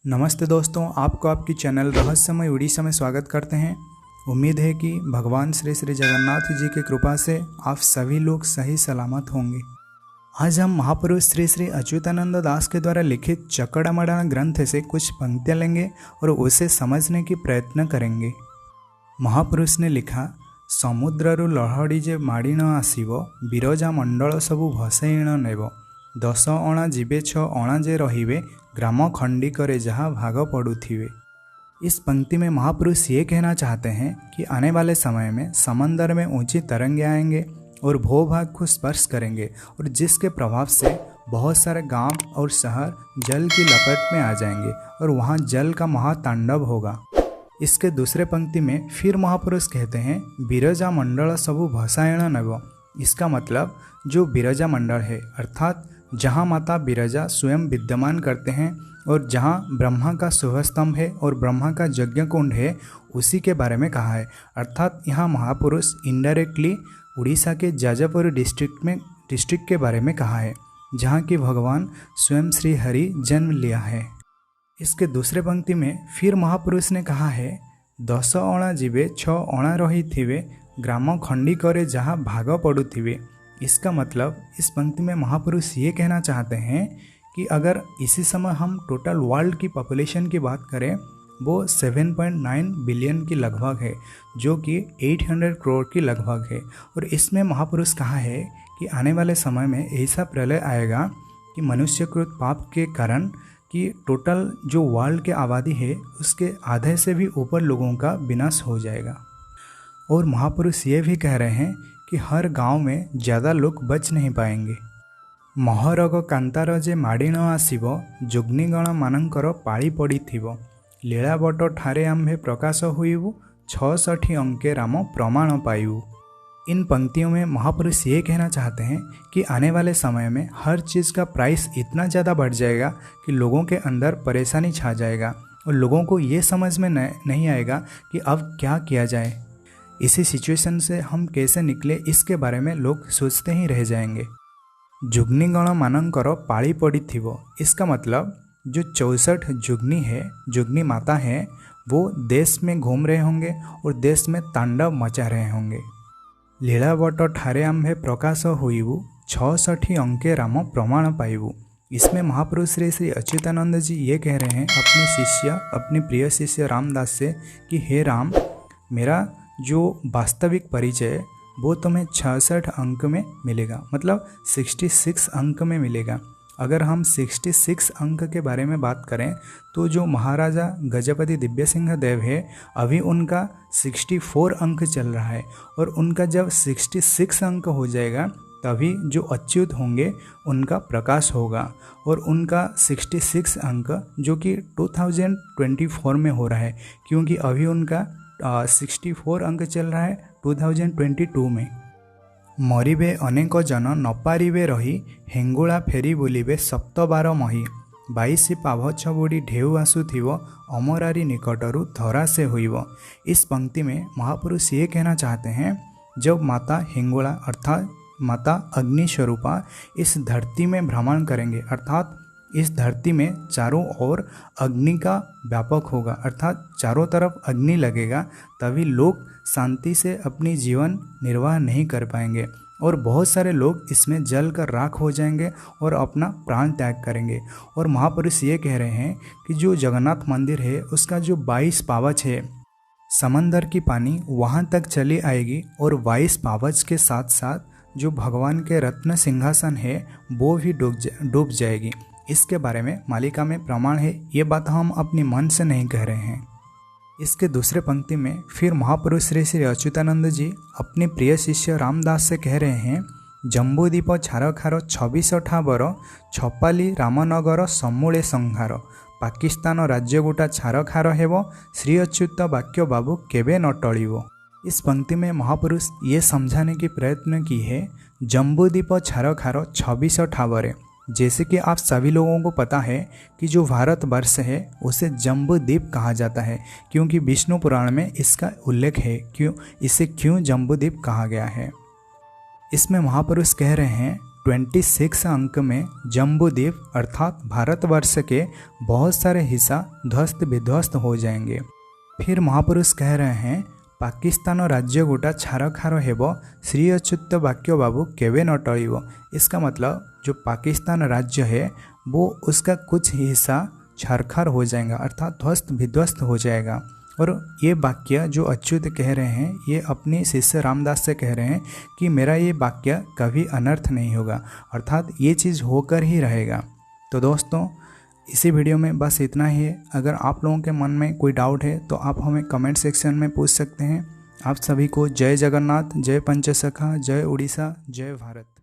नमस्ते दोस्तों, आपको आपकी चैनल रहस्यमय उड़ीसा में स्वागत करते हैं। उम्मीद है कि भगवान श्री श्री जगन्नाथ जी की कृपा से आप सभी लोग सही सलामत होंगे। आज हम महापुरुष श्री श्री अच्युतानंद दास के द्वारा लिखित चकड़ामड़ा ग्रंथ से कुछ पंक्तियाँ लेंगे और उसे समझने की प्रयत्न करेंगे। महापुरुष ने लिखा, समुद्ररु लहड़ी जे माड़ी न आसिबो, बिरजा मंडल सबु भसैण नेब, 10 अणा जीवे 6 अणा जे रहिबे, ग्राम खंडी करे जहाँ भाग पड़ुथिवे। इस पंक्ति में महापुरुष ये कहना चाहते हैं कि आने वाले समय में समंदर में ऊंची तरंगे आएंगे और भूभाग को स्पर्श करेंगे और जिसके प्रभाव से बहुत सारे गांव और शहर जल की लपेट में आ जाएंगे और वहां जल का महातांडव होगा। इसके दूसरे पंक्ति में फिर महापुरुष कहते हैं, बिरजा मंडल सबु भसायण नव। इसका मतलब जो बिरजा मंडल है अर्थात जहाँ माता बिरजा स्वयं विद्यमान करते हैं और जहाँ ब्रह्मा का शुभस्तंभ है और ब्रह्मा का यज्ञ कुंड है, उसी के बारे में कहा है। अर्थात यहाँ महापुरुष इनडायरेक्टली उड़ीसा के जाजापुर डिस्ट्रिक्ट के बारे में कहा है, जहाँ की भगवान स्वयं श्री हरि जन्म लिया है। इसके दूसरे पंक्ति में फिर महापुरुष ने कहा है, 10 अणा जीवे 6 अणा रही थिवे, ग्राम खंडी करे जहाँ भाग पड़ुथिवे। इसका मतलब इस पंक्ति में महापुरुष ये कहना चाहते हैं कि अगर इसी समय हम टोटल वर्ल्ड की पॉपुलेशन की बात करें, वो 7.9 बिलियन की लगभग है, जो कि 800 करोड़ की लगभग है। और इसमें महापुरुष कहा है कि आने वाले समय में ऐसा प्रलय आएगा कि मनुष्यकृत पाप के कारण कि टोटल जो वर्ल्ड की आबादी है उसके आधे से भी ऊपर लोगों का विनाश हो जाएगा। और महापुरुष ये भी कह रहे हैं कि हर गांव में ज़्यादा लोग बच नहीं पाएंगे। महरग कांतार जे माड़ी न आसिबो, जुग्निगण मानकर पाଳି पड़िथिबो, लीलावट ठारे आम्भे प्रकाश हुईबु, 66 अंके राम प्रमाण पाइबु। इन पंक्तियों में महापुरुष ये कहना चाहते हैं कि आने वाले समय में हर चीज़ का प्राइस इतना ज़्यादा बढ़ जाएगा कि लोगों के अंदर परेशानी छा जाएगा और लोगों को ये समझ में नहीं आएगा कि अब क्या किया जाए। इसी सिचुएशन से हम कैसे निकले, इसके बारे में लोग सोचते ही रह जाएंगे। जुग्निगण मानकर पाଳି पड़िथिबो, इसका मतलब जो 64 जुग्नी है, जुग्नी माता है, वो देश में घूम रहे होंगे और देश में तांडव मचा रहे होंगे। लीलावट ठारे आम्भे प्रकाश हुईबु, 66 अंके राम प्रमाण पाइबु। इसमें महापुरुष श्री श्री अच्युतानंद जी ये कह रहे हैं अपने प्रिय शिष्य रामदास से कि हे राम, मेरा जो वास्तविक परिचय वो तुम्हें 66 अंक में मिलेगा, मतलब 66 अंक में मिलेगा। अगर हम 66 अंक के बारे में बात करें तो जो महाराजा गजपति दिव्य सिंह देव है, अभी उनका 64 अंक चल रहा है और उनका जब 66 अंक हो जाएगा तभी जो अच्युत होंगे उनका प्रकाश होगा। और उनका 66 अंक जो कि 2024 में हो रहा है, क्योंकि अभी उनका 64 अंक चल रहा है 2022 में। मरिबे अनेक जन न पारिबे रही, हेंगुला फेरी बुलिबे 712 मही, 22 पाभ छबुड़ी ढेउ आसुथिबो, अमरारी निकटरू धरा से हुईबो। इस पंक्ति में महापुरुष ये कहना चाहते हैं, जब माता हिंगुला अर्थात माता अग्नि स्वरूपा इस धरती में भ्रमण करेंगे, अर्थात इस धरती में चारों ओर अग्नि का व्यापक होगा, अर्थात चारों तरफ अग्नि लगेगा, तभी लोग शांति से अपनी जीवन निर्वाह नहीं कर पाएंगे और बहुत सारे लोग इसमें जल कर राख हो जाएंगे और अपना प्राण त्याग करेंगे। और महापुरुष ये कह रहे हैं कि जो जगन्नाथ मंदिर है उसका जो 22 पावच है, समंदर की पानी वहाँ तक चली आएगी और 22 पावच के साथ साथ जो भगवान के रत्न सिंहासन है वो भी डूब जाएगी। इसके बारे में मालिका में प्रमाण है, ये बात हम अपने मन से नहीं कह रहे हैं। इसके दूसरे पंक्ति में फिर महापुरुष श्री श्री अच्युतानंद जी अपने प्रिय शिष्य रामदास से कह रहे हैं, जम्बूदीप छार खार 26 ठाबर, छपाली रामनगर समूले संहार, पाकिस्तान राज्य गोटा छार खार हेब, श्री अच्युत वाक्य बाबू केबे न टळिबो। इस पंक्ति में महापुरुष ये समझाने की प्रयत्न की है, जम्बूदीप छार खार 26 ठाबरे, जैसे कि आप सभी लोगों को पता है कि जो भारतवर्ष है उसे जम्बूद्वीप कहा जाता है, क्योंकि विष्णु पुराण में इसका उल्लेख है इसे क्यों जम्बूद्वीप कहा गया है। इसमें महापुरुष कह रहे हैं 26 अंक में जम्बूद्वीप अर्थात भारतवर्ष के बहुत सारे हिस्सा ध्वस्त विध्वस्त हो जाएंगे। फिर महापुरुष कह रहे हैं पाकिस्तान राज्य गोटा छारखार हेब श्री अच्युत वाक्य बाबू केवे न टलिब। इसका मतलब जो पाकिस्तान राज्य है वो उसका कुछ हिस्सा छारखार हो जाएगा अर्थात ध्वस्त विध्वस्त हो जाएगा। और ये वाक्य जो अच्युत कह रहे हैं ये अपने शिष्य रामदास से कह रहे हैं कि मेरा ये वाक्य कभी अनर्थ नहीं होगा अर्थात ये चीज़ होकर ही रहेगा। तो दोस्तों इसी वीडियो में बस इतना ही है। अगर आप लोगों के मन में कोई डाउट है तो आप हमें कमेंट सेक्शन में पूछ सकते हैं। आप सभी को जय जगन्नाथ, जय पंचसखा, जय उड़ीसा, जय भारत।